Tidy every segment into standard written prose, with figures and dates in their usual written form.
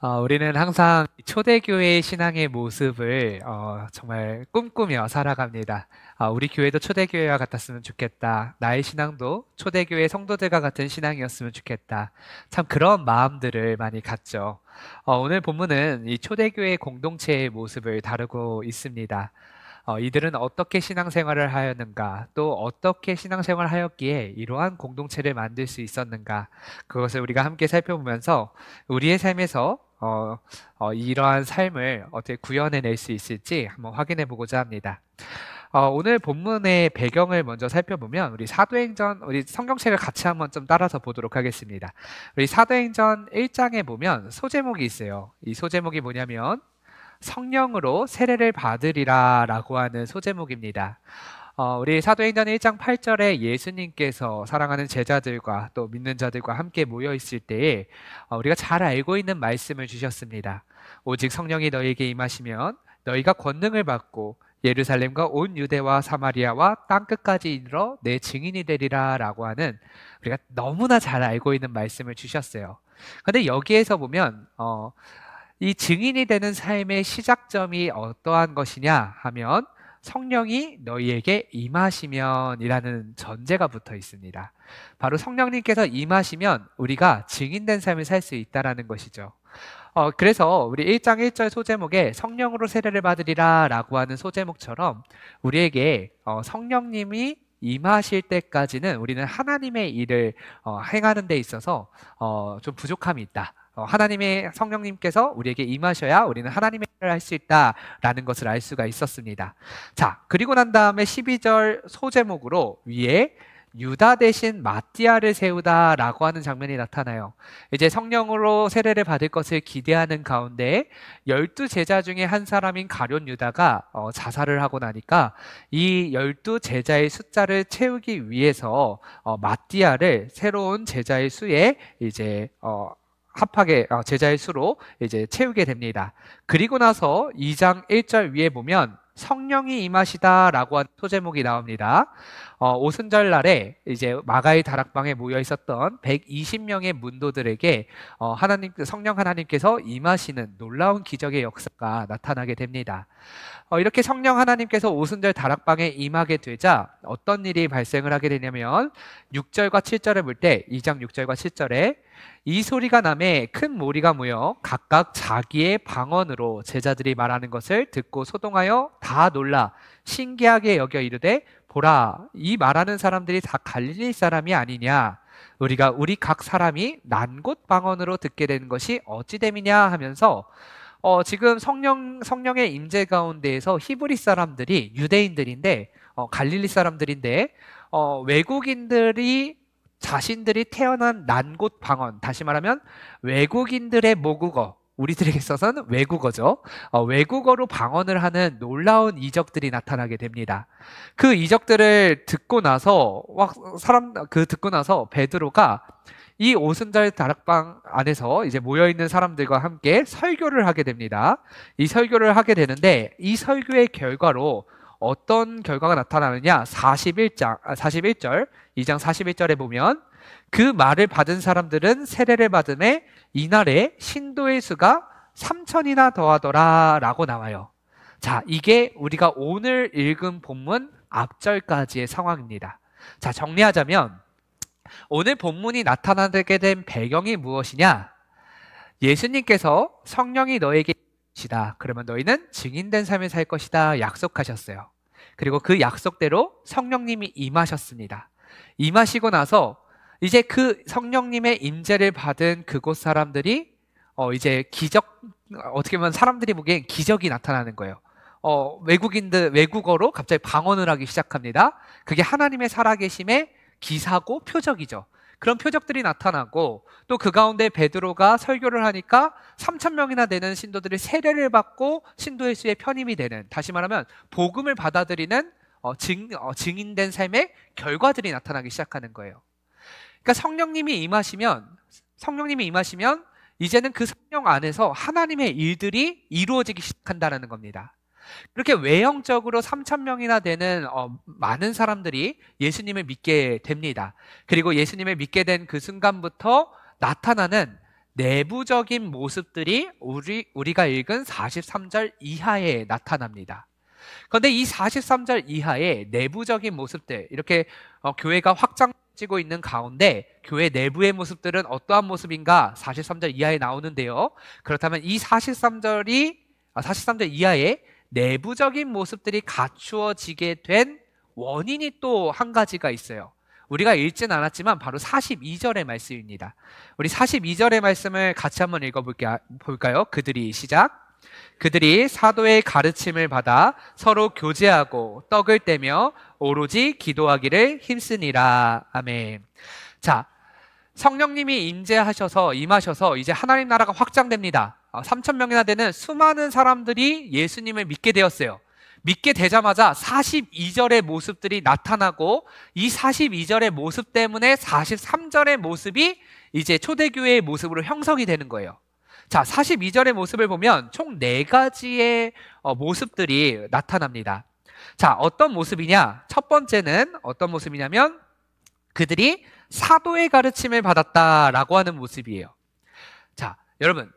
우리는 항상 초대교회의 신앙의 모습을 정말 꿈꾸며 살아갑니다. 우리 교회도 초대교회와 같았으면 좋겠다. 나의 신앙도 초대교회 성도들과 같은 신앙이었으면 좋겠다. 참 그런 마음들을 많이 갖죠. 오늘 본문은 이 초대교회 공동체의 모습을 다루고 있습니다. 이들은 어떻게 신앙생활을 하였는가, 또 어떻게 신앙생활을 하였기에 이러한 공동체를 만들 수 있었는가, 그것을 우리가 함께 살펴보면서 우리의 삶에서 이러한 삶을 어떻게 구현해낼 수 있을지 한번 확인해 보고자 합니다. 오늘 본문의 배경을 먼저 살펴보면 우리 성경책을 같이 한번 좀 따라서 보도록 하겠습니다. 우리 사도행전 1장에 보면 소제목이 있어요. 이 소제목이 뭐냐면 성령으로 세례를 받으리라 라고 하는 소제목입니다. 우리 사도행전 1장 8절에 예수님께서 사랑하는 제자들과 또 믿는 자들과 함께 모여 있을 때에 우리가 잘 알고 있는 말씀을 주셨습니다. 오직 성령이 너희에게 임하시면 너희가 권능을 받고 예루살렘과 온 유대와 사마리아와 땅끝까지 이르러 내 증인이 되리라 라고 하는 우리가 너무나 잘 알고 있는 말씀을 주셨어요. 그런데 여기에서 보면 이 증인이 되는 삶의 시작점이 어떠한 것이냐 하면 성령이 너희에게 임하시면이라는 전제가 붙어 있습니다. 바로 성령님께서 임하시면 우리가 증인된 삶을 살 수 있다는 것이죠. 그래서 우리 1장 1절 소제목에 성령으로 세례를 받으리라 라고 하는 소제목처럼 우리에게 성령님이 임하실 때까지는 우리는 하나님의 일을 행하는 데 있어서 좀 부족함이 있다. 하나님의 성령님께서 우리에게 임하셔야 우리는 하나님의 일을 할 수 있다라는 것을 알 수가 있었습니다. 자, 그리고 난 다음에 12절 소제목으로 위에 유다 대신 마띠아를 세우다라고 하는 장면이 나타나요. 이제 성령으로 세례를 받을 것을 기대하는 가운데 12제자 중에 한 사람인 가룟 유다가 자살을 하고 나니까 이 12제자의 숫자를 채우기 위해서 마띠아를 새로운 제자의 수에 이제 합하게 제자의 수로 이제 채우게 됩니다. 그리고 나서 2장 1절 위에 보면 성령이 임하시다라고 하는 소제목이 나옵니다. 오순절 날에 이제 마가의 다락방에 모여 있었던 120명의 문도들에게 성령 하나님께서 임하시는 놀라운 기적의 역사가 나타나게 됩니다. 이렇게 성령 하나님께서 오순절 다락방에 임하게 되자 어떤 일이 발생을 하게 되냐면 6절과 7절을 볼 때 2장 6절과 7절에 이 소리가 나매 큰 무리가 모여 각각 자기의 방언으로 제자들이 말하는 것을 듣고 소동하여 다 놀라 신기하게 여겨 이르되 보라, 이 말하는 사람들이 다 갈릴리 사람이 아니냐? 우리 각 사람이 난 곳 방언으로 듣게 되는 것이 어찌 됨이냐 하면서 지금 성령의 임재 가운데에서 히브리 사람들이 유대인들인데 갈릴리 사람들인데 외국인들이 자신들이 태어난 난 곳 방언, 다시 말하면 외국인들의 모국어, 우리들에게 있어서는 외국어죠. 외국어로 방언을 하는 놀라운 이적들이 나타나게 됩니다. 그 이적들을 듣고 나서 듣고 나서 베드로가 이 오순절 다락방 안에서 이제 모여있는 사람들과 함께 설교를 하게 됩니다. 이 설교를 하게 되는데 이 설교의 결과로 어떤 결과가 나타나느냐? 2장 41절에 보면 그 말을 받은 사람들은 세례를 받음에 이날에 신도의 수가 3,000이나 더하더라 라고 나와요. 자, 이게 우리가 오늘 읽은 본문 앞절까지의 상황입니다. 자, 정리하자면 오늘 본문이 나타나게 된 배경이 무엇이냐? 예수님께서 성령이 너에게 임하시다. 그러면 너희는 증인된 삶을 살 것이다 약속하셨어요. 그리고 그 약속대로 성령님이 임하셨습니다. 임하시고 나서 이제 그 성령님의 임재를 받은 그곳 사람들이 이제 어떻게 보면 사람들이 보기엔 기적이 나타나는 거예요. 외국어로 갑자기 방언을 하기 시작합니다. 그게 하나님의 살아계심의 기사고 표적이죠. 그런 표적들이 나타나고 또 그 가운데 베드로가 설교를 하니까 3,000명이나 되는 신도들이 세례를 받고 신도의 수에 편입이 되는, 다시 말하면 복음을 받아들이는 증인된 삶의 결과들이 나타나기 시작하는 거예요. 그러니까 성령님이 임하시면 이제는 그 성령 안에서 하나님의 일들이 이루어지기 시작한다는 겁니다. 그렇게 외형적으로 3,000명이나 되는 많은 사람들이 예수님을 믿게 됩니다. 그리고 예수님을 믿게 된 그 순간부터 나타나는 내부적인 모습들이 우리가 읽은 43절 이하에 나타납니다. 그런데 이 43절 이하의 내부적인 모습들, 이렇게 교회가 확장지고 있는 가운데 교회 내부의 모습들은 어떠한 모습인가 43절 이하에 나오는데요. 그렇다면 이 43절 이하의 내부적인 모습들이 갖추어지게 된 원인이 또 한 가지가 있어요. 우리가 읽진 않았지만 바로 42절의 말씀입니다. 우리 42절의 말씀을 같이 한번 읽어볼까요? 그들이 사도의 가르침을 받아 서로 교제하고 떡을 떼며 오로지 기도하기를 힘쓰니라. 아멘. 자, 성령님이 임하셔서 이제 하나님 나라가 확장됩니다. 3,000명이나 되는 수많은 사람들이 예수님을 믿게 되었어요. 믿게 되자마자 42절의 모습들이 나타나고 이 42절의 모습 때문에 43절의 모습이 이제 초대교회의 모습으로 형성이 되는 거예요. 자, 42절의 모습을 보면 총 4가지의 모습들이 나타납니다. 자, 어떤 모습이냐? 첫 번째는 어떤 모습이냐면 그들이 사도의 가르침을 받았다라고 하는 모습이에요. 자, 여러분,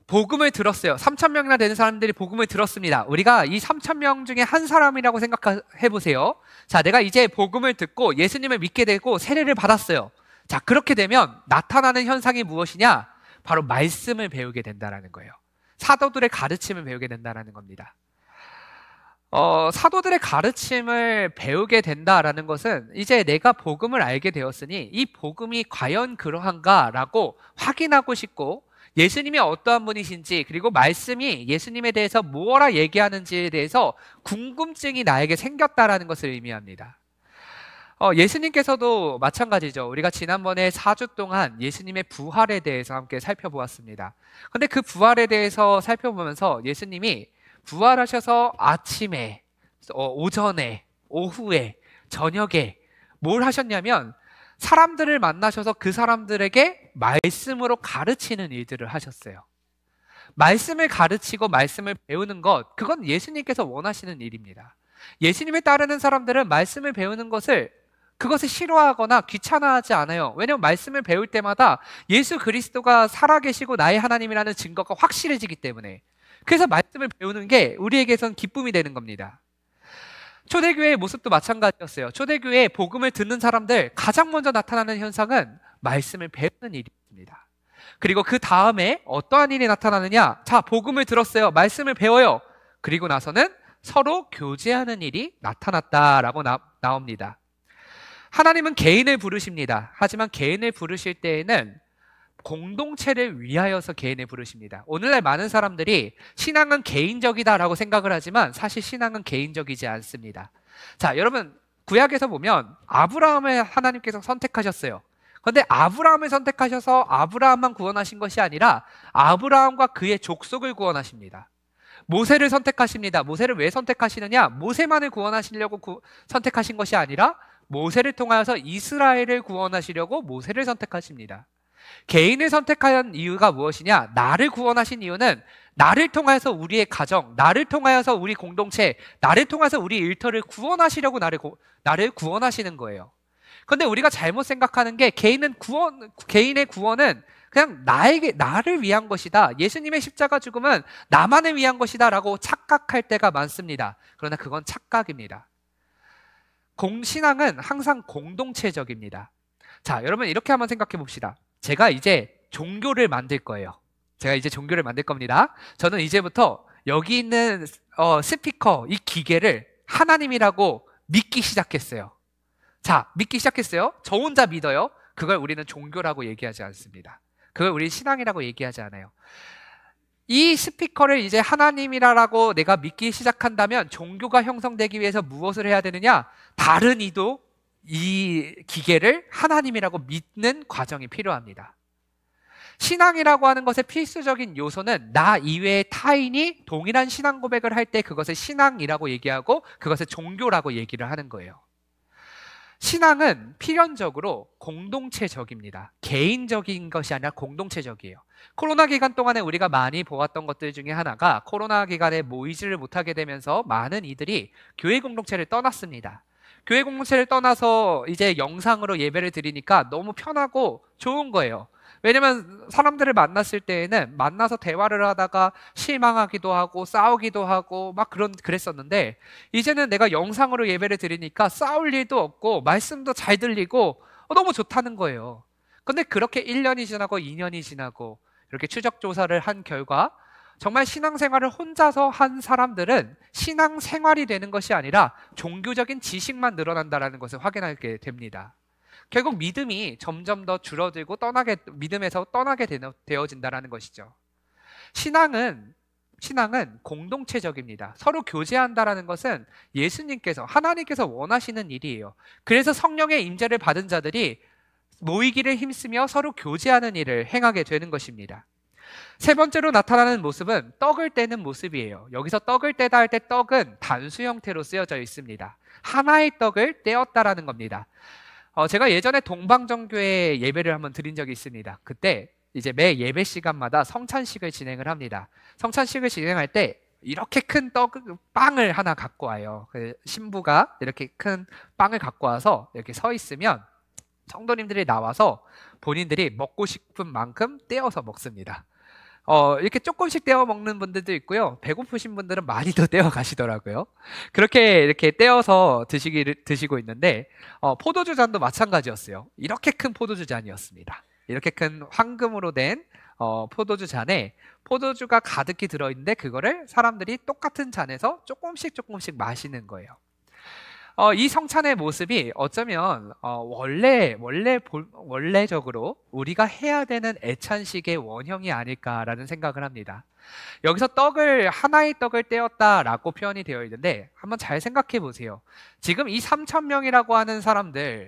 복음을 들었어요. 3,000명이나 되는 사람들이 복음을 들었습니다. 우리가 이 3,000명 중에 한 사람이라고 생각해 보세요. 자, 내가 이제 복음을 듣고 예수님을 믿게 되고 세례를 받았어요. 자, 그렇게 되면 나타나는 현상이 무엇이냐? 바로 말씀을 배우게 된다라는 거예요. 사도들의 가르침을 배우게 된다라는 겁니다. 사도들의 가르침을 배우게 된다라는 것은 이제 내가 복음을 알게 되었으니 이 복음이 과연 그러한가라고 확인하고 싶고 예수님이 어떠한 분이신지 그리고 말씀이 예수님에 대해서 무엇라 얘기하는지에 대해서 궁금증이 나에게 생겼다라는 것을 의미합니다. 예수님께서도 마찬가지죠. 우리가 지난번에 4주 동안 예수님의 부활에 대해서 함께 살펴보았습니다. 그런데 그 부활에 대해서 살펴보면서 예수님이 부활하셔서 아침에, 오전에, 오후에, 저녁에 뭘 하셨냐면 사람들을 만나셔서 그 사람들에게 말씀으로 가르치는 일들을 하셨어요. 말씀을 가르치고 말씀을 배우는 것, 그건 예수님께서 원하시는 일입니다. 예수님을 따르는 사람들은 말씀을 배우는 그것을 싫어하거나 귀찮아하지 않아요. 왜냐하면 말씀을 배울 때마다 예수 그리스도가 살아계시고 나의 하나님이라는 증거가 확실해지기 때문에. 그래서 말씀을 배우는 게 우리에게선 기쁨이 되는 겁니다. 초대교회의 모습도 마찬가지였어요. 초대교회에 복음을 듣는 사람들 가장 먼저 나타나는 현상은 말씀을 배우는 일입니다. 그리고 그 다음에 어떠한 일이 나타나느냐? 자, 복음을 들었어요. 말씀을 배워요. 그리고 나서는 서로 교제하는 일이 나타났다라고 나옵니다. 하나님은 개인을 부르십니다. 하지만 개인을 부르실 때에는 공동체를 위하여서 개인을 부르십니다. 오늘날 많은 사람들이 신앙은 개인적이다라고 생각을 하지만 사실 신앙은 개인적이지 않습니다. 자, 여러분 구약에서 보면 아브라함을 하나님께서 선택하셨어요. 그런데 아브라함을 선택하셔서 아브라함만 구원하신 것이 아니라 아브라함과 그의 족속을 구원하십니다. 모세를 선택하십니다. 모세를 왜 선택하시느냐? 모세만을 구원하시려고 선택하신 것이 아니라 모세를 통하여서 이스라엘을 구원하시려고 모세를 선택하십니다. 개인을 선택한 이유가 무엇이냐? 나를 구원하신 이유는 나를 통하여서 우리의 가정, 나를 통하여서 우리 공동체, 나를 통해서 우리 일터를 구원하시려고 나를 구원하시는 거예요. 그런데 우리가 잘못 생각하는 게 개인의 구원은 그냥 나를 위한 것이다. 예수님의 십자가 죽음은 나만을 위한 것이다 라고 착각할 때가 많습니다. 그러나 그건 착각입니다. 신앙은 항상 공동체적입니다. 자, 여러분 이렇게 한번 생각해 봅시다. 제가 이제 종교를 만들 거예요. 제가 이제 종교를 만들 겁니다. 저는 이제부터 여기 있는 스피커, 이 기계를 하나님이라고 믿기 시작했어요. 자, 믿기 시작했어요. 저 혼자 믿어요. 그걸 우리는 종교라고 얘기하지 않습니다. 그걸 우리 신앙이라고 얘기하지 않아요. 이 스피커를 이제 하나님이라고 내가 믿기 시작한다면 종교가 형성되기 위해서 무엇을 해야 되느냐? 다른 이도 이 기계를 하나님이라고 믿는 과정이 필요합니다. 신앙이라고 하는 것의 필수적인 요소는 나 이외의 타인이 동일한 신앙 고백을 할 때 그것을 신앙이라고 얘기하고 그것을 종교라고 얘기를 하는 거예요. 신앙은 필연적으로 공동체적입니다. 개인적인 것이 아니라 공동체적이에요. 코로나 기간 동안에 우리가 많이 보았던 것들 중에 하나가 코로나 기간에 모이지를 못하게 되면서 많은 이들이 교회 공동체를 떠났습니다. 교회 공동체를 떠나서 이제 영상으로 예배를 드리니까 너무 편하고 좋은 거예요. 왜냐면 사람들을 만났을 때에는 만나서 대화를 하다가 실망하기도 하고 싸우기도 하고 막 그랬었는데, 이제는 내가 영상으로 예배를 드리니까 싸울 일도 없고 말씀도 잘 들리고 너무 좋다는 거예요. 근데 그렇게 1년이 지나고 2년이 지나고 이렇게 추적 조사를 한 결과, 정말 신앙생활을 혼자서 한 사람들은 신앙생활이 되는 것이 아니라 종교적인 지식만 늘어난다는 것을 확인하게 됩니다. 결국 믿음이 점점 더 줄어들고 믿음에서 떠나게 되어진다는 것이죠. 신앙은 공동체적입니다. 서로 교제한다라는 것은 하나님께서 원하시는 일이에요. 그래서 성령의 임재를 받은 자들이 모이기를 힘쓰며 서로 교제하는 일을 행하게 되는 것입니다. 세 번째로 나타나는 모습은 떡을 떼는 모습이에요. 여기서 떡을 떼다 할 때 떡은 단수 형태로 쓰여져 있습니다. 하나의 떡을 떼었다라는 겁니다. 제가 예전에 동방정교회 예배를 한번 드린 적이 있습니다. 그때 이제 매 예배 시간마다 성찬식을 진행을 합니다. 성찬식을 진행할 때 이렇게 큰 빵을 하나 갖고 와요. 신부가 이렇게 큰 빵을 갖고 와서 이렇게 서 있으면 성도님들이 나와서 본인들이 먹고 싶은 만큼 떼어서 먹습니다. 이렇게 조금씩 떼어 먹는 분들도 있고요. 배고프신 분들은 많이 더 떼어 가시더라고요. 그렇게 이렇게 떼어서 드시고 있는데, 포도주 잔도 마찬가지였어요. 이렇게 큰 포도주 잔이었습니다. 이렇게 큰 황금으로 된 포도주 잔에 포도주가 가득히 들어있는데, 그거를 사람들이 똑같은 잔에서 조금씩 마시는 거예요. 이 성찬의 모습이 어쩌면 원래적으로 우리가 해야 되는 애찬식의 원형이 아닐까라는 생각을 합니다. 여기서 하나의 떡을 떼었다라고 표현이 되어 있는데, 한번 잘 생각해 보세요. 지금 이 3,000명이라고 하는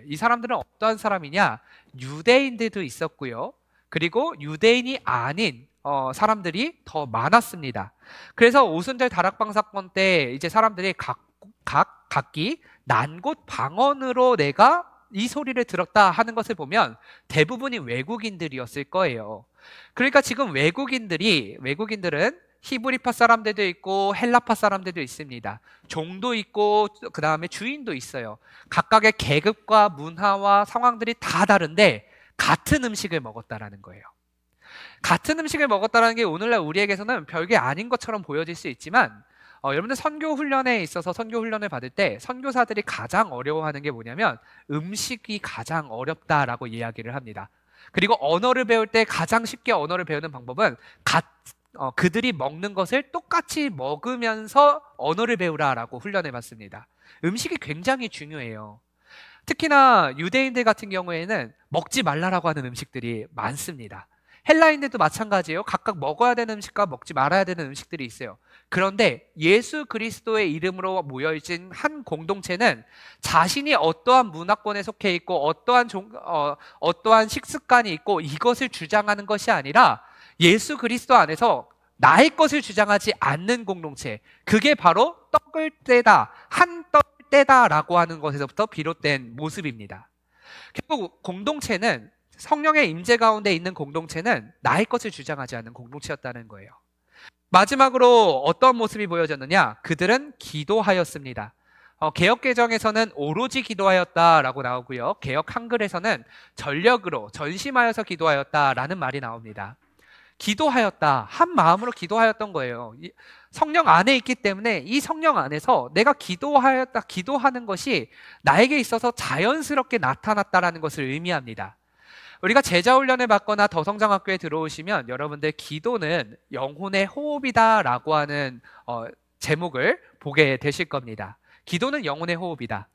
이 사람들은 어떠한 사람이냐? 유대인들도 있었고요. 그리고 유대인이 아닌 사람들이 더 많았습니다. 그래서 오순절 다락방 사건 때 이제 사람들이 각기 난 곳 방언으로 내가 이 소리를 들었다 하는 것을 보면 대부분이 외국인들이었을 거예요. 그러니까 지금 외국인들은 히브리파 사람들도 있고 헬라파 사람들도 있습니다. 종도 있고 그 다음에 주인도 있어요. 각각의 계급과 문화와 상황들이 다 다른데 같은 음식을 먹었다라는 거예요. 같은 음식을 먹었다는 게 오늘날 우리에게서는 별게 아닌 것처럼 보여질 수 있지만, 여러분들 선교 훈련에 있어서 선교 훈련을 받을 때 선교사들이 가장 어려워하는 게 뭐냐면 음식이 가장 어렵다라고 이야기를 합니다. 그리고 언어를 배울 때 가장 쉽게 언어를 배우는 방법은 그들이 먹는 것을 똑같이 먹으면서 언어를 배우라라고 훈련해 봤습니다. 음식이 굉장히 중요해요. 특히나 유대인들 같은 경우에는 먹지 말라라고 하는 음식들이 많습니다. 헬라인들도 마찬가지예요. 각각 먹어야 되는 음식과 먹지 말아야 되는 음식들이 있어요. 그런데 예수 그리스도의 이름으로 모여있는 한 공동체는 자신이 어떠한 문화권에 속해 있고 어떠한 식습관이 있고 이것을 주장하는 것이 아니라 예수 그리스도 안에서 나의 것을 주장하지 않는 공동체, 그게 바로 한 떡을 떼다라고 하는 것에서부터 비롯된 모습입니다. 결국 성령의 임재 가운데 있는 공동체는 나의 것을 주장하지 않는 공동체였다는 거예요. 마지막으로 어떤 모습이 보여졌느냐? 그들은 기도하였습니다. 개역개정에서는 오로지 기도하였다라고 나오고요. 개역 한글에서는 전력으로 전심하여서 기도하였다라는 말이 나옵니다. 기도하였다, 한 마음으로 기도하였던 거예요. 성령 안에 있기 때문에 이 성령 안에서 내가 기도하는 것이 나에게 있어서 자연스럽게 나타났다라는 것을 의미합니다. 우리가 제자훈련을 받거나 더성장학교에 들어오시면 여러분들 기도는 영혼의 호흡이다라고 하는 제목을 보게 되실 겁니다. 기도는 영혼의 호흡이다.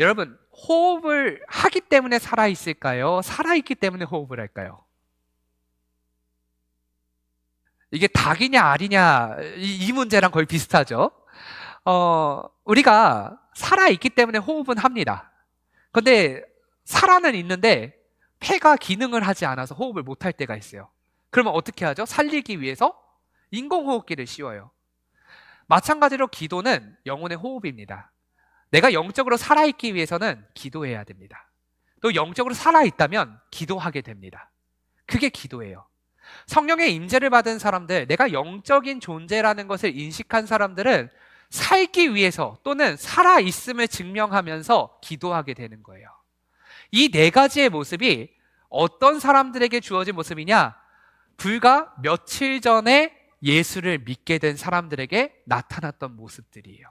여러분, 호흡을 하기 때문에 살아있을까요? 살아있기 때문에 호흡을 할까요? 이게 닭이냐 알이냐 이 문제랑 거의 비슷하죠. 우리가 살아있기 때문에 호흡은 합니다. 근데 살아는 있는데 폐가 기능을 하지 않아서 호흡을 못할 때가 있어요. 그러면 어떻게 하죠? 살리기 위해서 인공호흡기를 씌워요. 마찬가지로 기도는 영혼의 호흡입니다. 내가 영적으로 살아있기 위해서는 기도해야 됩니다. 또 영적으로 살아있다면 기도하게 됩니다. 그게 기도예요. 성령의 임재를 받은 사람들, 내가 영적인 존재라는 것을 인식한 사람들은 살기 위해서 또는 살아있음을 증명하면서 기도하게 되는 거예요. 이 네 가지의 모습이 어떤 사람들에게 주어진 모습이냐? 불과 며칠 전에 예수를 믿게 된 사람들에게 나타났던 모습들이에요.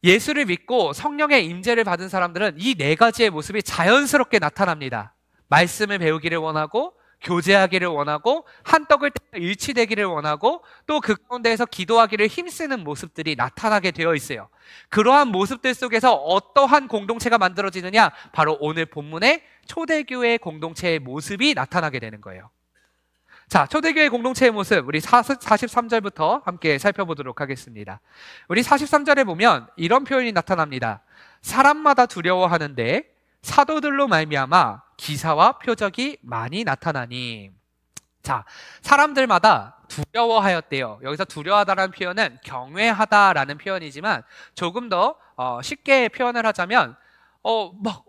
예수를 믿고 성령의 임재를 받은 사람들은 이 네 가지의 모습이 자연스럽게 나타납니다. 말씀을 배우기를 원하고, 교제하기를 원하고, 한 떡을 떼어 일치되기를 원하고, 또 그 가운데에서 기도하기를 힘쓰는 모습들이 나타나게 되어 있어요. 그러한 모습들 속에서 어떠한 공동체가 만들어지느냐? 바로 오늘 본문의 초대교회 공동체의 모습이 나타나게 되는 거예요. 자, 초대교회 공동체의 모습, 우리 43절부터 함께 살펴보도록 하겠습니다. 우리 43절에 보면 이런 표현이 나타납니다. 사람마다 두려워하는데 사도들로 말미암아 기사와 표적이 많이 나타나니. 자, 사람들마다 두려워하였대요. 여기서 두려워하다라는 표현은 경외하다라는 표현이지만 조금 더 쉽게 표현을 하자면 막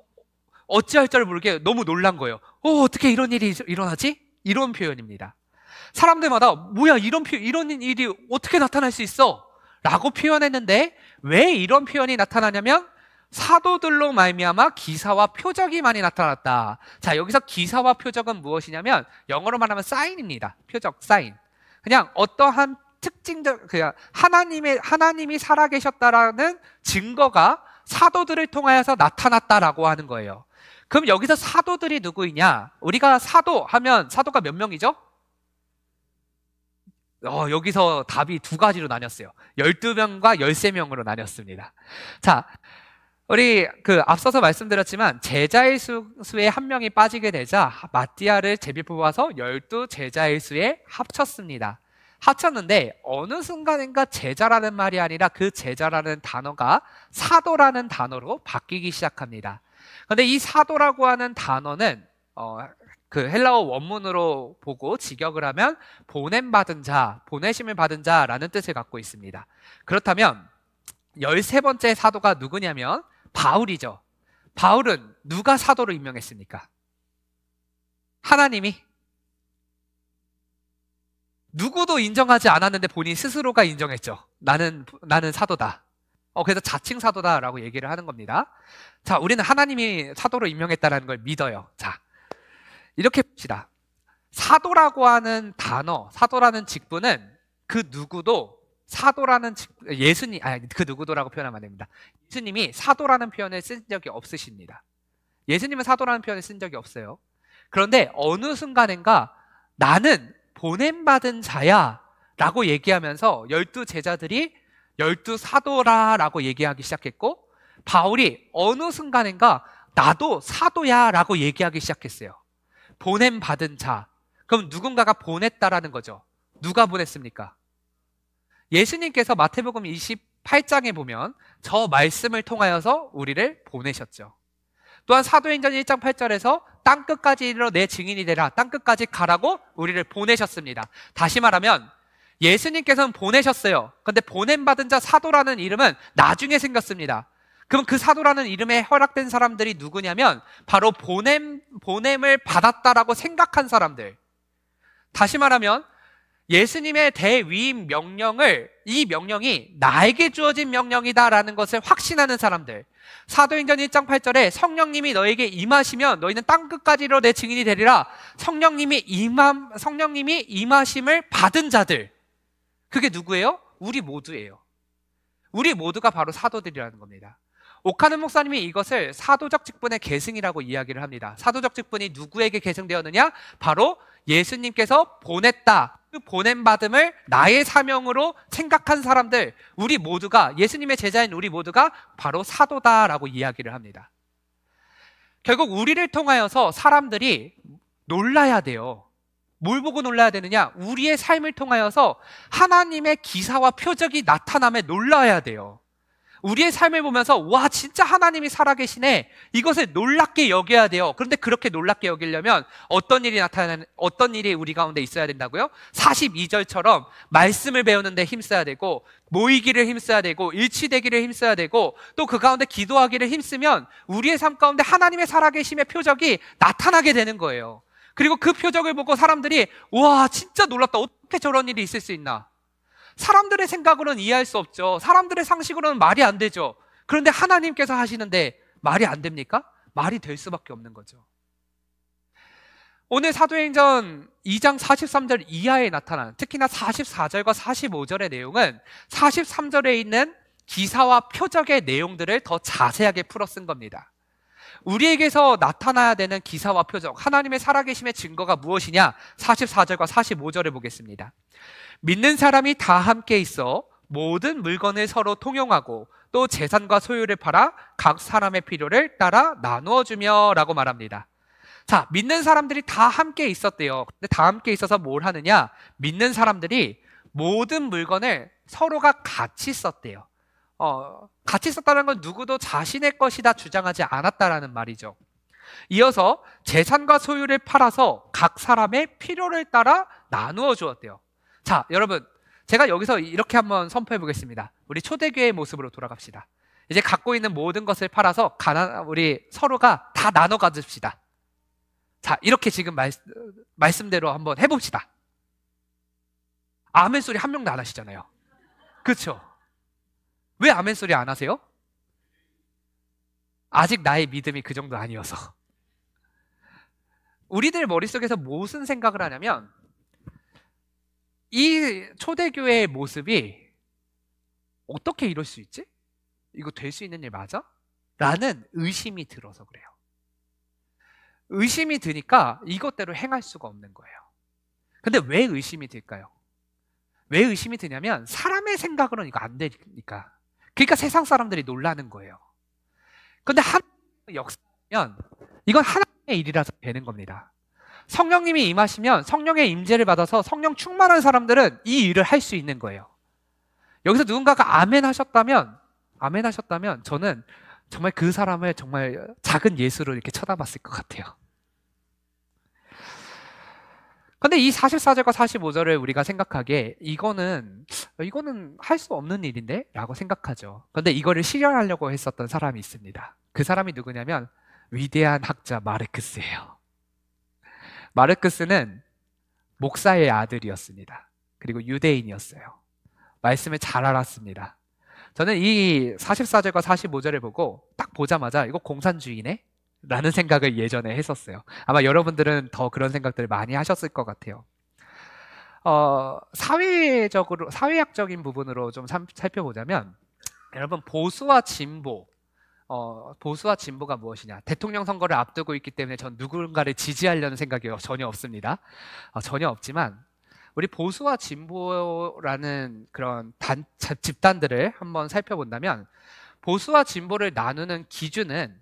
어찌할 줄 모르게 너무 놀란 거예요. 어떻게 이런 일이 일어나지? 이런 표현입니다. 사람들마다 뭐야 이런 일이 어떻게 나타날 수 있어? 라고 표현했는데 왜 이런 표현이 나타나냐면 사도들로 말미암아 기사와 표적이 많이 나타났다. 자, 여기서 기사와 표적은 무엇이냐면 영어로 말하면 사인입니다. 표적, 사인. 그냥 어떠한 특징적, 그냥 하나님이 살아계셨다라는 증거가 사도들을 통하여서 나타났다라고 하는 거예요. 그럼 여기서 사도들이 누구이냐? 우리가 사도 하면 사도가 몇 명이죠? 여기서 답이 두 가지로 나뉘었어요. 12명과 13명으로 나뉘었습니다. 자, 우리 앞서서 말씀드렸지만 제자의 수에 한 명이 빠지게 되자 마띠아를 제비 뽑아서 12 제자의 수에 합쳤습니다. 합쳤는데 어느 순간인가 제자라는 말이 아니라 그 제자라는 단어가 사도라는 단어로 바뀌기 시작합니다. 그런데 이 사도라고 하는 단어는 헬라어 원문으로 보고 직역을 하면 보냄받은 자, 보내심을 받은 자라는 뜻을 갖고 있습니다. 그렇다면 13번째 사도가 누구냐면 바울이죠. 바울은 누가 사도로 임명했습니까? 하나님이. 누구도 인정하지 않았는데 본인 스스로가 인정했죠. 나는 사도다. 그래서 자칭 사도다라고 얘기를 하는 겁니다. 자, 우리는 하나님이 사도로 임명했다는 걸 믿어요. 자, 이렇게 봅시다. 사도라고 하는 단어, 사도라는 직분은 그 누구도 사도라는 그 누구도라고 표현하면 안 됩니다. 예수님이 사도라는 표현을 쓴 적이 없으십니다. 예수님은 사도라는 표현을 쓴 적이 없어요. 그런데 어느 순간인가 나는 보냄받은 자야 라고 얘기하면서 12 제자들이 12 사도라라고 얘기하기 시작했고 바울이 어느 순간인가 나도 사도야 라고 얘기하기 시작했어요. 보냄받은 자. 그럼 누군가가 보냈다라는 거죠. 누가 보냈습니까? 예수님께서 마태복음 28장에 보면 저 말씀을 통하여서 우리를 보내셨죠. 또한 사도행전 1장 8절에서 땅끝까지 이르러 내 증인이 되라, 땅끝까지 가라고 우리를 보내셨습니다. 다시 말하면 예수님께서는 보내셨어요. 그런데 보냄받은 자 사도라는 이름은 나중에 생겼습니다. 그럼 그 사도라는 이름에 허락된 사람들이 누구냐면 바로 보냄을 받았다라고 생각한 사람들. 다시 말하면 예수님의 대위임 명령을, 이 명령이 나에게 주어진 명령이다라는 것을 확신하는 사람들. 사도행전 1장 8절에 성령님이 너에게 임하시면 너희는 땅끝까지 이르러 내 증인이 되리라. 성령님이 임하심을 받은 자들. 그게 누구예요? 우리 모두예요. 우리 모두가 바로 사도들이라는 겁니다. 오카는 목사님이 이것을 사도적 직분의 계승이라고 이야기를 합니다. 사도적 직분이 누구에게 계승되었느냐? 바로 예수님께서 보냈다. 그 보냄받음을 나의 사명으로 생각한 사람들, 우리 모두가, 예수님의 제자인 우리 모두가 바로 사도다라고 이야기를 합니다. 결국 우리를 통하여서 사람들이 놀라야 돼요. 뭘 보고 놀라야 되느냐? 우리의 삶을 통하여서 하나님의 기사와 표적이 나타남에 놀라야 돼요. 우리의 삶을 보면서 와 진짜 하나님이 살아계시네, 이것을 놀랍게 여겨야 돼요. 그런데 그렇게 놀랍게 여기려면 어떤 일이 우리 가운데 있어야 된다고요? 42절처럼 말씀을 배우는 데 힘써야 되고, 모이기를 힘써야 되고, 일치되기를 힘써야 되고, 또 그 가운데 기도하기를 힘쓰면 우리의 삶 가운데 하나님의 살아계심의 표적이 나타나게 되는 거예요. 그리고 그 표적을 보고 사람들이 와 진짜 놀랍다, 어떻게 저런 일이 있을 수 있나? 사람들의 생각으로는 이해할 수 없죠. 사람들의 상식으로는 말이 안 되죠. 그런데 하나님께서 하시는데 말이 안 됩니까? 말이 될 수밖에 없는 거죠. 오늘 사도행전 2장 43절 이하에 나타난 특히나 44절과 45절의 내용은 43절에 있는 기사와 표적의 내용들을 더 자세하게 풀어 쓴 겁니다. 우리에게서 나타나야 되는 기사와 표적, 하나님의 살아계심의 증거가 무엇이냐? 44절과 45절을 보겠습니다. 믿는 사람이 다 함께 있어 모든 물건을 서로 통용하고 또 재산과 소유를 팔아 각 사람의 필요를 따라 나누어 주며 라고 말합니다. 자, 믿는 사람들이 다 함께 있었대요. 근데 다 함께 있어서 뭘 하느냐? 믿는 사람들이 모든 물건을 서로가 같이 썼대요. 같이 썼다는 건 누구도 자신의 것이다 주장하지 않았다라는 말이죠. 이어서 재산과 소유를 팔아서 각 사람의 필요를 따라 나누어 주었대요. 자, 여러분, 제가 여기서 이렇게 한번 선포해 보겠습니다. 우리 초대교회의 모습으로 돌아갑시다. 이제 갖고 있는 모든 것을 팔아서 우리 서로가 다 나눠 가집시다. 자, 이렇게 지금 말씀대로 한번 해봅시다. 아멘 소리 한 명도 안 하시잖아요. 그렇죠? 왜 아멘 소리 안 하세요? 아직 나의 믿음이 그 정도 아니어서. 우리들 머릿속에서 무슨 생각을 하냐면 이 초대교회의 모습이 어떻게 이럴 수 있지? 이거 될 수 있는 일 맞아? 라는 의심이 들어서 그래요. 의심이 드니까 이것대로 행할 수가 없는 거예요. 근데 왜 의심이 들까요? 왜 의심이 드냐면 사람의 생각으로는 이거 안 되니까. 그러니까 세상 사람들이 놀라는 거예요. 근데 하나님의 역사면 이건 하나님의 일이라서 되는 겁니다. 성령님이 임하시면 성령의 임재를 받아서 성령 충만한 사람들은 이 일을 할 수 있는 거예요. 여기서 누군가가 아멘 하셨다면 저는 정말 그 사람을 정말 작은 예수로 이렇게 쳐다봤을 것 같아요. 근데 이 44절과 45절을 우리가 생각하기에 이거는 할 수 없는 일인데? 라고 생각하죠. 근데 이거를 실현하려고 했었던 사람이 있습니다. 그 사람이 누구냐면 위대한 학자 마르크스예요. 마르크스는 목사의 아들이었습니다. 그리고 유대인이었어요. 말씀을 잘 알았습니다. 저는 이 44절과 45절을 보고 딱 보자마자 이거 공산주의네? 라는 생각을 예전에 했었어요. 아마 여러분들은 더 그런 생각들을 많이 하셨을 것 같아요. 사회학적인 부분으로 좀 살펴보자면 여러분 보수와 진보가 무엇이냐? 대통령 선거를 앞두고 있기 때문에 전 누군가를 지지하려는 생각이 전혀 없습니다. 전혀 없지만 우리 보수와 진보라는 그런 집단들을 한번 살펴본다면 보수와 진보를 나누는 기준은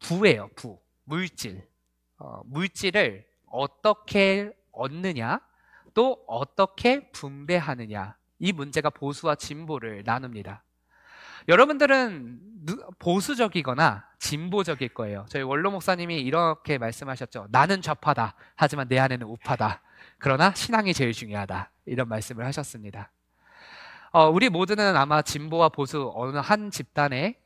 부예요. 물질을 어떻게 얻느냐 또 어떻게 분배하느냐, 이 문제가 보수와 진보를 나눕니다. 여러분들은 보수적이거나 진보적일 거예요. 저희 원로 목사님이 이렇게 말씀하셨죠. 나는 좌파다. 하지만 내 안에는 우파다. 그러나 신앙이 제일 중요하다. 이런 말씀을 하셨습니다. 우리 모두는 아마 진보와 보수 어느 한 집단에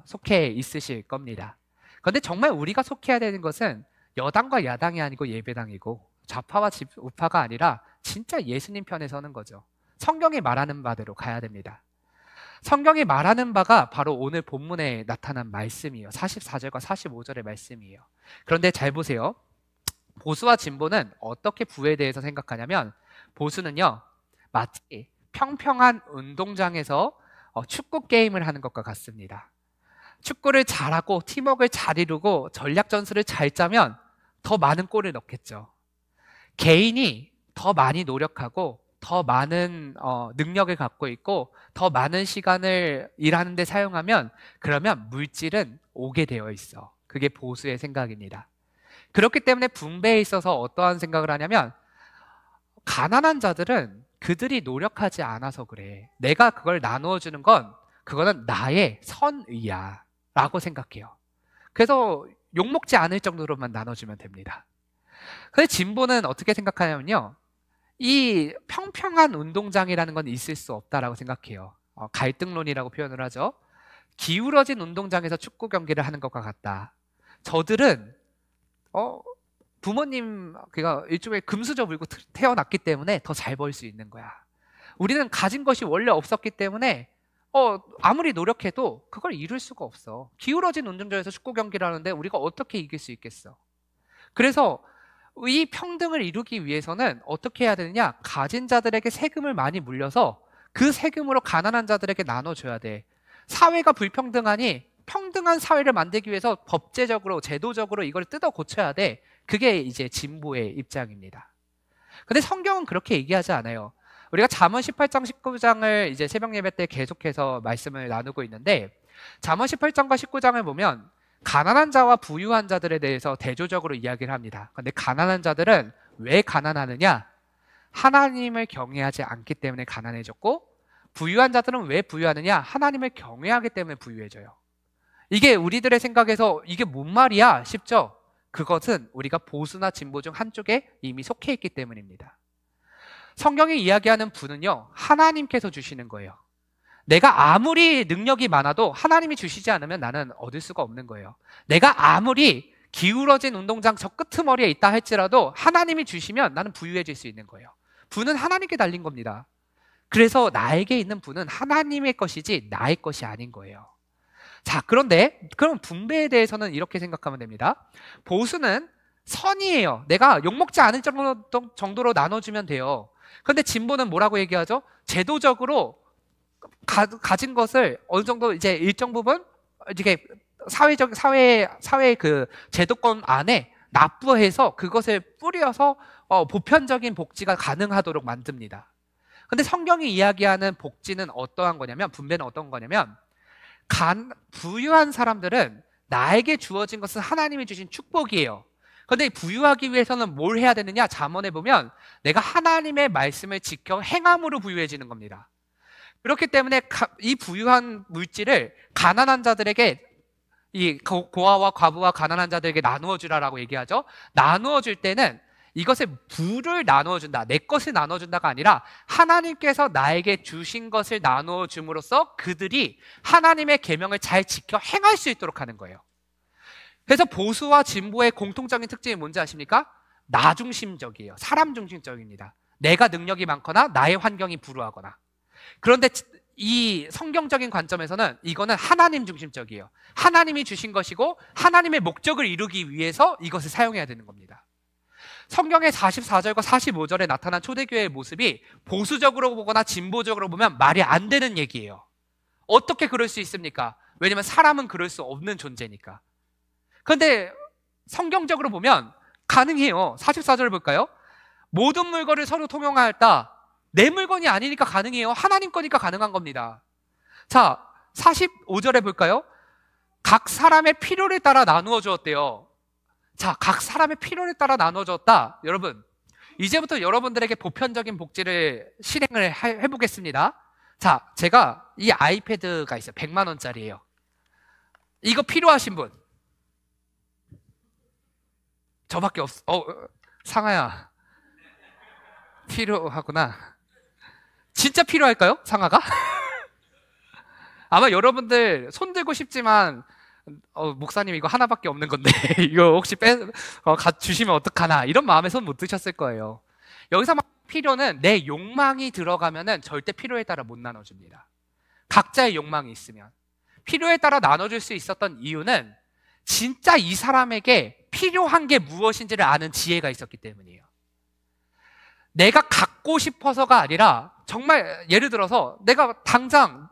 속해 있으실 겁니다. 그런데 정말 우리가 속해야 되는 것은 여당과 야당이 아니고 예배당이고 좌파와 우파가 아니라 진짜 예수님 편에 서는 거죠. 성경이 말하는 바대로 가야 됩니다. 성경이 말하는 바가 바로 오늘 본문에 나타난 말씀이에요. 44절과 45절의 말씀이에요. 그런데 잘 보세요. 보수와 진보는 어떻게 부에 대해서 생각하냐면 보수는요, 마치 평평한 운동장에서 축구 게임을 하는 것과 같습니다. 축구를 잘하고 팀워크를 잘 이루고 전략 전술을 잘 짜면 더 많은 골을 넣겠죠. 개인이 더 많이 노력하고 더 많은 능력을 갖고 있고 더 많은 시간을 일하는 데 사용하면 그러면 물질은 오게 되어 있어. 그게 보수의 생각입니다. 그렇기 때문에 분배에 있어서 어떠한 생각을 하냐면 가난한 자들은 그들이 노력하지 않아서 그래. 내가 그걸 나누어 주는 건 그거는 나의 선의야 라고 생각해요. 그래서 욕먹지 않을 정도로만 나눠주면 됩니다. 근데 진보는 어떻게 생각하냐면요, 이 평평한 운동장이라는 건 있을 수 없다라고 생각해요. 갈등론이라고 표현을 하죠. 기울어진 운동장에서 축구 경기를 하는 것과 같다. 저들은 부모님 그가 일종의 금수저 물고 태어났기 때문에 더 잘 벌 수 있는 거야. 우리는 가진 것이 원래 없었기 때문에 아무리 노력해도 그걸 이룰 수가 없어. 기울어진 운동장에서 축구 경기를 하는데 우리가 어떻게 이길 수 있겠어? 그래서 이 평등을 이루기 위해서는 어떻게 해야 되느냐? 가진 자들에게 세금을 많이 물려서 그 세금으로 가난한 자들에게 나눠줘야 돼. 사회가 불평등하니 평등한 사회를 만들기 위해서 법제적으로, 제도적으로 이걸 뜯어 고쳐야 돼. 그게 이제 진보의 입장입니다. 근데 성경은 그렇게 얘기하지 않아요. 우리가 잠언 18장 19장을 이제 새벽 예배 때 계속해서 말씀을 나누고 있는데, 잠언 18장과 19장을 보면 가난한 자와 부유한 자들에 대해서 대조적으로 이야기를 합니다. 근데 가난한 자들은 왜 가난하느냐? 하나님을 경외하지 않기 때문에 가난해졌고, 부유한 자들은 왜 부유하느냐? 하나님을 경외하기 때문에 부유해져요. 이게 우리들의 생각에서 이게 뭔 말이야 싶죠? 그것은 우리가 보수나 진보 중 한쪽에 이미 속해 있기 때문입니다. 성경이 이야기하는 부는요, 하나님께서 주시는 거예요. 내가 아무리 능력이 많아도 하나님이 주시지 않으면 나는 얻을 수가 없는 거예요. 내가 아무리 기울어진 운동장 저 끄트머리에 있다 할지라도 하나님이 주시면 나는 부유해질 수 있는 거예요. 부는 하나님께 달린 겁니다. 그래서 나에게 있는 부는 하나님의 것이지 나의 것이 아닌 거예요. 자, 그런데 그럼 분배에 대해서는 이렇게 생각하면 됩니다. 보수는 선이에요. 내가 욕먹지 않을 정도로 나눠주면 돼요. 그런데 진보는 뭐라고 얘기하죠? 제도적으로 가진 것을 어느 정도 이제 일정 부분 이렇게 사회의 그 제도권 안에 납부해서 그것을 뿌려서 보편적인 복지가 가능하도록 만듭니다. 근데 성경이 이야기하는 복지는 어떠한 거냐면, 분배는 어떤 거냐면, 부유한 사람들은 나에게 주어진 것은 하나님이 주신 축복이에요. 그런데 부유하기 위해서는 뭘 해야 되느냐? 잠언에 보면 내가 하나님의 말씀을 지켜 행함으로 부유해지는 겁니다. 그렇기 때문에 이 부유한 물질을 가난한 자들에게, 이 고아와 과부와 가난한 자들에게 나누어 주라라고 얘기하죠. 나누어 줄 때는 이것을 부를 나누어 준다, 내 것을 나누어 준다가 아니라 하나님께서 나에게 주신 것을 나누어 줌으로써 그들이 하나님의 계명을 잘 지켜 행할 수 있도록 하는 거예요. 그래서 보수와 진보의 공통적인 특징이 뭔지 아십니까? 나 중심적이에요. 사람 중심적입니다. 내가 능력이 많거나 나의 환경이 불우하거나. 그런데 이 성경적인 관점에서는 이거는 하나님 중심적이에요. 하나님이 주신 것이고 하나님의 목적을 이루기 위해서 이것을 사용해야 되는 겁니다. 성경의 44절과 45절에 나타난 초대교회의 모습이 보수적으로 보거나 진보적으로 보면 말이 안 되는 얘기예요. 어떻게 그럴 수 있습니까? 왜냐하면 사람은 그럴 수 없는 존재니까. 그런데 성경적으로 보면 가능해요. 44절을 볼까요? 모든 물건을 서로 통용하였다. 내 물건이 아니니까 가능해요. 하나님 거니까 가능한 겁니다. 자, 45절에 볼까요? 각 사람의 필요를 따라 나누어 주었대요. 자, 각 사람의 필요를 따라 나누어 줬다. 여러분, 이제부터 여러분들에게 보편적인 복지를 실행을 해보겠습니다. 자, 제가 이 아이패드가 있어요. 100만 원짜리예요. 이거 필요하신 분? 저밖에 상아야, 필요하구나. 진짜 필요할까요? 상아가? 아마 여러분들 손 들고 싶지만 목사님 이거 하나밖에 없는 건데 이거 혹시 주시면 어떡하나, 이런 마음에 손 못 드셨을 거예요. 여기서 필요는 내 욕망이 들어가면은 절대 필요에 따라 못 나눠줍니다. 각자의 욕망이 있으면. 필요에 따라 나눠줄 수 있었던 이유는 진짜 이 사람에게 필요한 게 무엇인지를 아는 지혜가 있었기 때문이에요. 내가 갖고 싶어서가 아니라, 정말 예를 들어서 내가 당장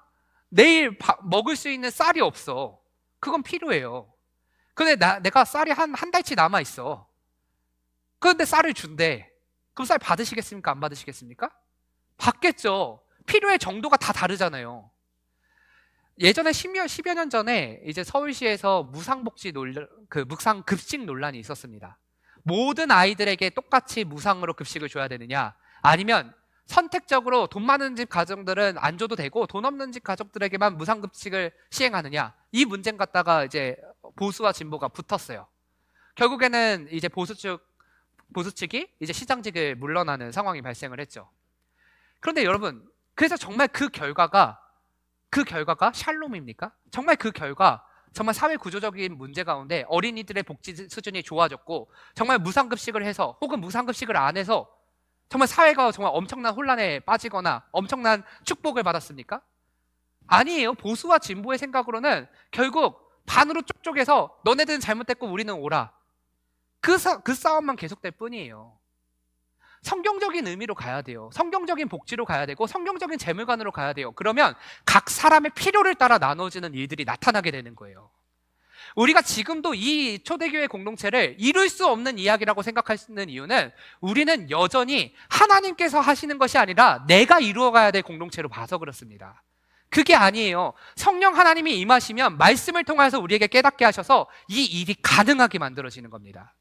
내일 먹을 수 있는 쌀이 없어. 그건 필요해요. 근데 내가 쌀이 한 달치 남아있어. 그런데 쌀을 준대. 그럼 쌀 받으시겠습니까? 안 받으시겠습니까? 받겠죠. 필요의 정도가 다 다르잖아요. 예전에 10여 년 전에 이제 서울시에서 무상급식 논란이 있었습니다. 모든 아이들에게 똑같이 무상으로 급식을 줘야 되느냐, 아니면 선택적으로 돈 많은 집 가정들은 안 줘도 되고 돈 없는 집 가족들에게만 무상급식을 시행하느냐, 이 문제 갖다가 이제 보수와 진보가 붙었어요. 결국에는 이제 보수 측이 이제 시장직을 물러나는 상황이 발생을 했죠. 그런데 여러분, 그래서 정말 그 결과가 샬롬입니까? 정말 그 결과, 정말 사회 구조적인 문제 가운데 어린이들의 복지 수준이 좋아졌고, 정말 무상급식을 해서 혹은 무상급식을 안 해서 정말 사회가 정말 엄청난 혼란에 빠지거나 엄청난 축복을 받았습니까? 아니에요. 보수와 진보의 생각으로는 결국 반으로 쪽쪽해서 너네들은 잘못됐고 우리는 옳아. 그 싸움만 계속될 뿐이에요. 성경적인 의미로 가야 돼요. 성경적인 복지로 가야 되고 성경적인 재물관으로 가야 돼요. 그러면 각 사람의 필요를 따라 나눠지는 일들이 나타나게 되는 거예요. 우리가 지금도 이 초대교회 공동체를 이룰 수 없는 이야기라고 생각하시는 이유는 우리는 여전히 하나님께서 하시는 것이 아니라 내가 이루어가야 될 공동체로 봐서 그렇습니다. 그게 아니에요. 성령 하나님이 임하시면 말씀을 통해서 우리에게 깨닫게 하셔서 이 일이 가능하게 만들어지는 겁니다.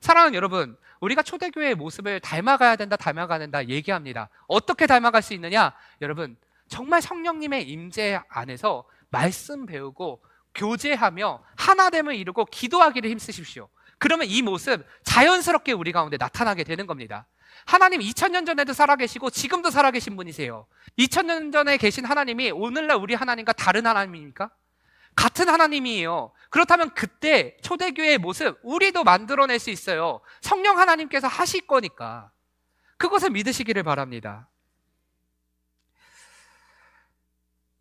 사랑하는 여러분, 우리가 초대교회의 모습을 닮아가야 된다, 닮아가야 된다 얘기합니다. 어떻게 닮아갈 수 있느냐? 여러분, 정말 성령님의 임재 안에서 말씀 배우고 교제하며 하나됨을 이루고 기도하기를 힘쓰십시오. 그러면 이 모습 자연스럽게 우리 가운데 나타나게 되는 겁니다. 하나님 2000년 전에도 살아계시고 지금도 살아계신 분이세요. 2000년 전에 계신 하나님이 오늘날 우리 하나님과 다른 하나님입니까? 같은 하나님이에요. 그렇다면 그때 초대교회의 모습 우리도 만들어낼 수 있어요. 성령 하나님께서 하실 거니까 그것을 믿으시기를 바랍니다.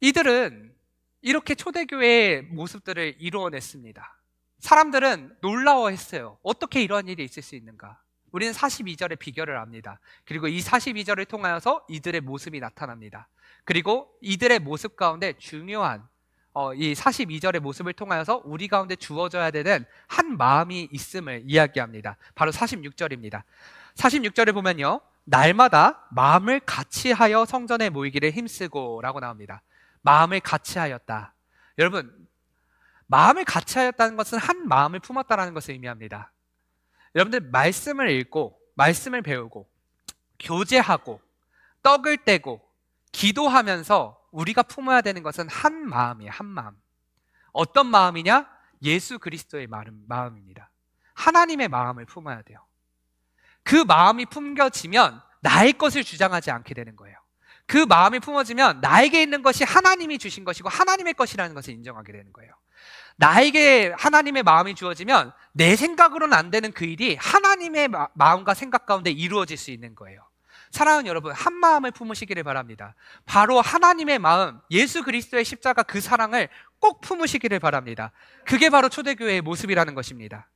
이들은 이렇게 초대교회의 모습들을 이루어냈습니다. 사람들은 놀라워했어요. 어떻게 이러한 일이 있을 수 있는가? 우리는 42절의 비결을 압니다. 그리고 이 42절을 통하여서 이들의 모습이 나타납니다. 그리고 이들의 모습 가운데 중요한 이 42절의 모습을 통하여서 우리 가운데 주어져야 되는 한 마음이 있음을 이야기합니다. 바로 46절입니다. 46절에 보면요, 날마다 마음을 같이하여 성전에 모이기를 힘쓰고 라고 나옵니다. 마음을 같이하였다. 여러분, 마음을 같이하였다는 것은 한 마음을 품었다는 것을 의미합니다. 여러분들 말씀을 읽고 말씀을 배우고 교제하고 떡을 떼고 기도하면서 우리가 품어야 되는 것은 한 마음이에요. 한 마음. 어떤 마음이냐? 예수 그리스도의 마음입니다. 하나님의 마음을 품어야 돼요. 그 마음이 품겨지면 나의 것을 주장하지 않게 되는 거예요. 그 마음이 품어지면 나에게 있는 것이 하나님이 주신 것이고 하나님의 것이라는 것을 인정하게 되는 거예요. 나에게 하나님의 마음이 주어지면 내 생각으로는 안 되는 그 일이 하나님의 마음과 생각 가운데 이루어질 수 있는 거예요. 사랑하는 여러분, 한 마음을 품으시기를 바랍니다. 바로 하나님의 마음, 예수 그리스도의 십자가 그 사랑을 꼭 품으시기를 바랍니다. 그게 바로 초대교회의 모습이라는 것입니다.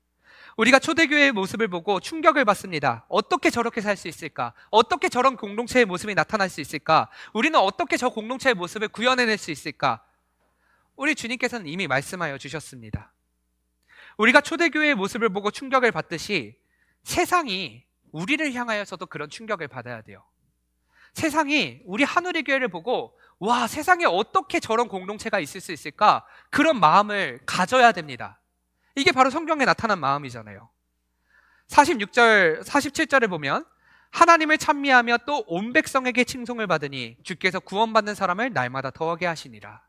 우리가 초대교회의 모습을 보고 충격을 받습니다. 어떻게 저렇게 살 수 있을까? 어떻게 저런 공동체의 모습이 나타날 수 있을까? 우리는 어떻게 저 공동체의 모습을 구현해낼 수 있을까? 우리 주님께서는 이미 말씀하여 주셨습니다. 우리가 초대교회의 모습을 보고 충격을 받듯이 세상이 우리를 향하여서도 그런 충격을 받아야 돼요. 세상이 우리 한우리 교회를 보고 와, 세상에 어떻게 저런 공동체가 있을 수 있을까? 그런 마음을 가져야 됩니다. 이게 바로 성경에 나타난 마음이잖아요. 46절, 47절에 보면 하나님을 찬미하며 또 온 백성에게 칭송을 받으니 주께서 구원받는 사람을 날마다 더하게 하시니라.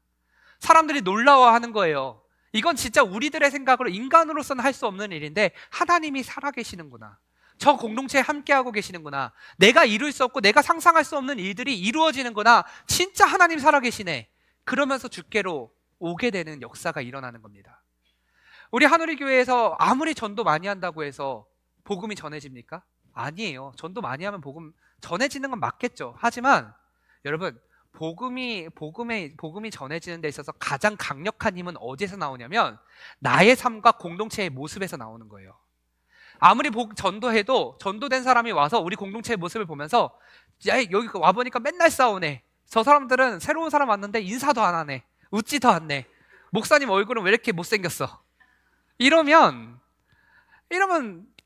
사람들이 놀라워하는 거예요. 이건 진짜 우리들의 생각으로 인간으로서는 할 수 없는 일인데 하나님이 살아계시는구나. 저 공동체에 함께하고 계시는구나. 내가 이룰 수 없고 내가 상상할 수 없는 일들이 이루어지는구나. 진짜 하나님 살아계시네. 그러면서 주께로 오게 되는 역사가 일어나는 겁니다. 우리 한우리 교회에서 아무리 전도 많이 한다고 해서 복음이 전해집니까? 아니에요. 전도 많이 하면 복음 전해지는 건 맞겠죠. 하지만 여러분, 복음이 전해지는 데 있어서 가장 강력한 힘은 어디에서 나오냐면 나의 삶과 공동체의 모습에서 나오는 거예요. 아무리 전도해도 전도된 사람이 와서 우리 공동체의 모습을 보면서 야, 여기 와보니까 맨날 싸우네. 저 사람들은 새로운 사람 왔는데 인사도 안 하네. 웃지도 않네. 목사님 얼굴은 왜 이렇게 못생겼어? 이러면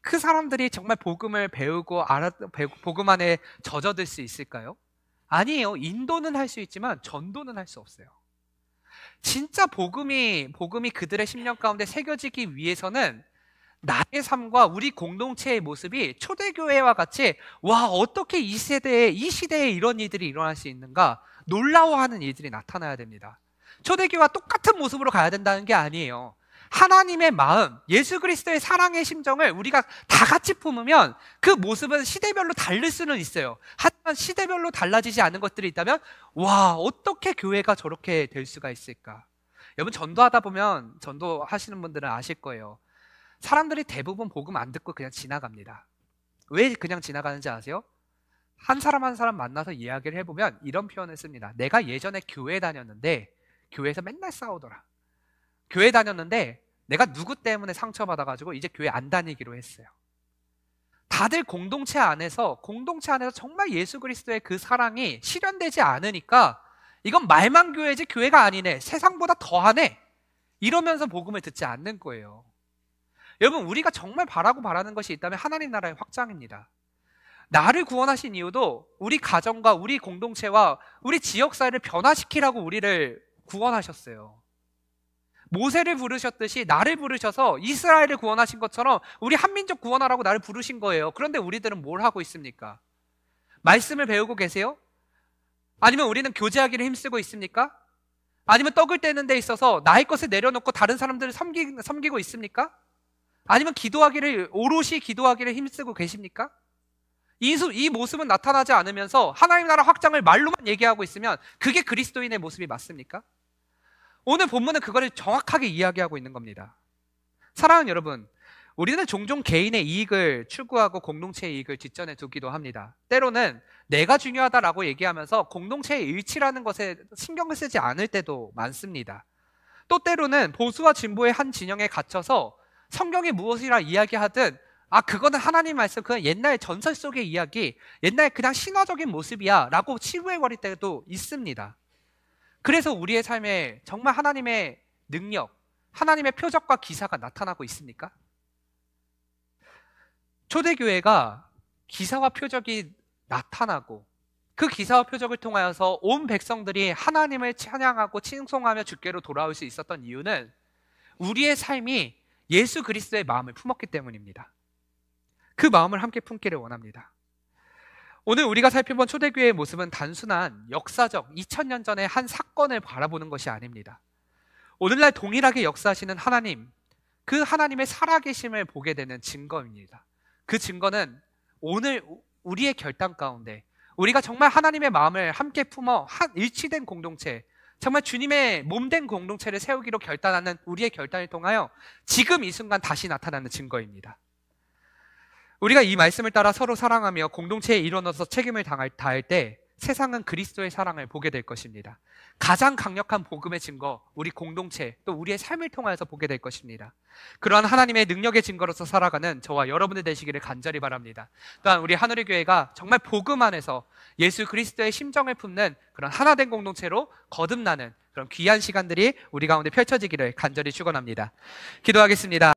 그 사람들이 정말 복음을 배우고 복음 안에 젖어들 수 있을까요? 아니에요. 인도는 할 수 있지만 전도는 할 수 없어요. 진짜 복음이 그들의 심령 가운데 새겨지기 위해서는 나의 삶과 우리 공동체의 모습이 초대교회와 같이 와, 어떻게 이 시대에 이런 일들이 일어날 수 있는가 놀라워하는 일들이 나타나야 됩니다. 초대교회와 똑같은 모습으로 가야 된다는 게 아니에요. 하나님의 마음, 예수 그리스도의 사랑의 심정을 우리가 다 같이 품으면 그 모습은 시대별로 다를 수는 있어요. 하지만 시대별로 달라지지 않은 것들이 있다면 와, 어떻게 교회가 저렇게 될 수가 있을까? 여러분, 전도하다 보면 전도하시는 분들은 아실 거예요. 사람들이 대부분 복음 안 듣고 그냥 지나갑니다. 왜 그냥 지나가는지 아세요? 한 사람 한 사람 만나서 이야기를 해보면 이런 표현을 씁니다. 내가 예전에 교회 다녔는데 교회에서 맨날 싸우더라. 교회 다녔는데 내가 누구 때문에 상처받아가지고 이제 교회 안 다니기로 했어요. 다들 공동체 안에서 정말 예수 그리스도의 그 사랑이 실현되지 않으니까 이건 말만 교회지 교회가 아니네, 세상보다 더하네, 이러면서 복음을 듣지 않는 거예요. 여러분, 우리가 정말 바라는 것이 있다면 하나님 나라의 확장입니다. 나를 구원하신 이유도 우리 가정과 우리 공동체와 우리 지역사회를 변화시키라고 우리를 구원하셨어요. 모세를 부르셨듯이 나를 부르셔서 이스라엘을 구원하신 것처럼 우리 한민족 구원하라고 나를 부르신 거예요. 그런데 우리들은 뭘 하고 있습니까? 말씀을 배우고 계세요? 아니면 우리는 교제하기를 힘쓰고 있습니까? 아니면 떡을 떼는 데 있어서 나의 것을 내려놓고 다른 사람들을 섬기고 있습니까? 아니면 오롯이 기도하기를 힘쓰고 계십니까? 이 모습은 나타나지 않으면서 하나님 나라 확장을 말로만 얘기하고 있으면 그게 그리스도인의 모습이 맞습니까? 오늘 본문은 그거를 정확하게 이야기하고 있는 겁니다. 사랑하는 여러분, 우리는 종종 개인의 이익을 추구하고 공동체의 이익을 뒷전에 두기도 합니다. 때로는 내가 중요하다라고 얘기하면서 공동체의 일치라는 것에 신경을 쓰지 않을 때도 많습니다. 또 때로는 보수와 진보의 한 진영에 갇혀서 성경이 무엇이라 이야기하든 그거는 하나님 말씀, 그건 옛날 전설 속의 이야기, 옛날 그냥 신화적인 모습이야 라고 치부해버릴 때도 있습니다. 그래서 우리의 삶에 정말 하나님의 능력, 하나님의 표적과 기사가 나타나고 있습니까? 초대교회가 기사와 표적이 나타나고 그 기사와 표적을 통하여서 온 백성들이 하나님을 찬양하고 칭송하며 주께로 돌아올 수 있었던 이유는 우리의 삶이 예수 그리스도의 마음을 품었기 때문입니다. 그 마음을 함께 품기를 원합니다. 오늘 우리가 살펴본 초대교회의 모습은 단순한 역사적 2000년 전의 한 사건을 바라보는 것이 아닙니다. 오늘날 동일하게 역사하시는 하나님, 그 하나님의 살아계심을 보게 되는 증거입니다. 그 증거는 오늘 우리의 결단 가운데 우리가 정말 하나님의 마음을 함께 품어 일치된 공동체, 정말 주님의 몸된 공동체를 세우기로 결단하는 우리의 결단을 통하여 지금 이 순간 다시 나타나는 증거입니다. 우리가 이 말씀을 따라 서로 사랑하며 공동체에 일원으로서 책임을 다할 때 세상은 그리스도의 사랑을 보게 될 것입니다. 가장 강력한 복음의 증거, 우리 공동체, 또 우리의 삶을 통하여서 보게 될 것입니다. 그러한 하나님의 능력의 증거로서 살아가는 저와 여러분들 되시기를 간절히 바랍니다. 또한 우리 하늘의 교회가 정말 복음 안에서 예수 그리스도의 심정을 품는 그런 하나된 공동체로 거듭나는 그런 귀한 시간들이 우리 가운데 펼쳐지기를 간절히 축원합니다. 기도하겠습니다.